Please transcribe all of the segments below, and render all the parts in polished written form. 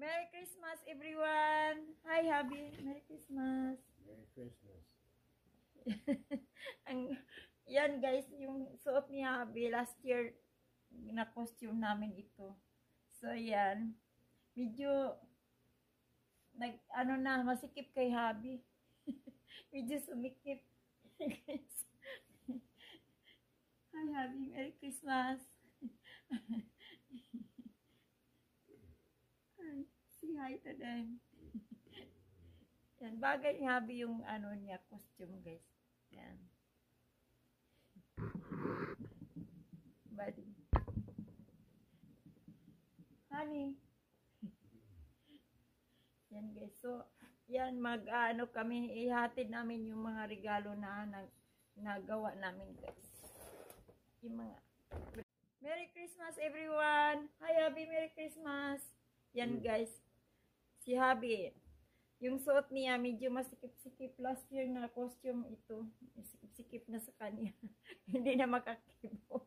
Merry Christmas, everyone! Hi, Habi. Merry Christmas. Merry Christmas. Yan, guys, yung suot ni Habi. Last year, na-costume namin ito. So, yan. Medyo, masikip kay Habi. Medyo sumikip. Hi, Habi. Merry Christmas. Say hi to them. Yan, bagay ni Habi yung niya, costume, guys. Yan. Buddy. Honey. Yan, guys. So, yan, kami, ihatid namin yung mga regalo na nagawa namin, guys. Yung mga, Merry Christmas, everyone! Hi, Habi, Merry Christmas! Yan, guys. Si Habi, yung suot niya, medyo masikip-sikip. Last year na costume ito. Sikip-sikip na sa kanya. Hindi na makakibo.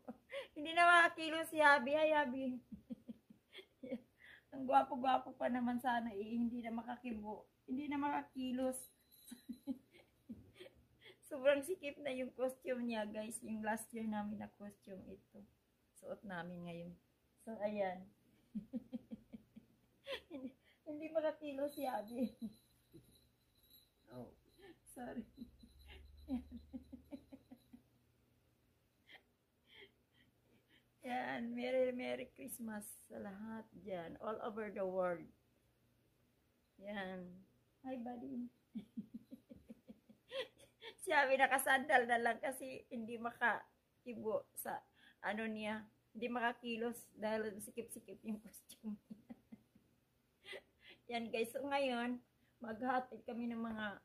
Hindi na makakilo si Habi. Hi, Habi. Ang gwapo-gwapo pa naman sana eh. Hindi na makakibo. Hindi na makakilos. Sobrang sikip na yung costume niya, guys. Yung last year namin na costume ito. Suot namin ngayon. So, ayan. Hindi makakilo si Habi. Oh. Sorry. Yan, Merry Christmas sa lahat dyan. All over the world. Yan. Hi, buddy. Si Habi nakasandal na lang kasi hindi makakibo sa niya. Hindi makakilos dahil sikip-sikip yung costume. Yan, guys. So, ngayon, maghatid kami ng mga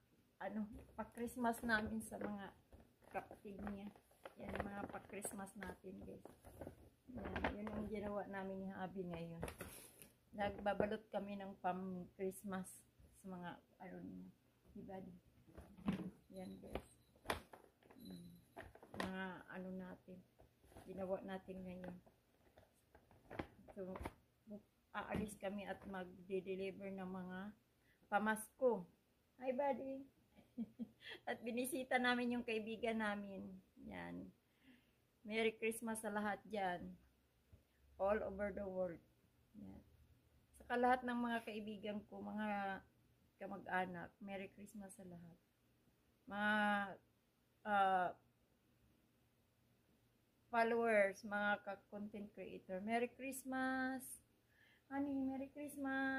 pa-Christmas namin sa mga kapatid niya. Yan, mga pa-Christmas natin, guys. Yan, yun ang ginawa namin ni Habi ngayon. Nagbabalot kami ng pam-Christmas sa mga niya. Diba? Yan, guys. Mga natin. Ginawa natin ngayon. So, aalis kami at magde-deliver ng mga pamasko. Hi, buddy. At binisita namin yung kaibigan namin. Yan. Merry Christmas sa lahat dyan. All over the world. Yan. Saka lahat ng mga kaibigan ko, mga kamag-anak, Merry Christmas sa lahat. Mga followers, mga content creator, Merry Christmas. Honey, Merry Christmas.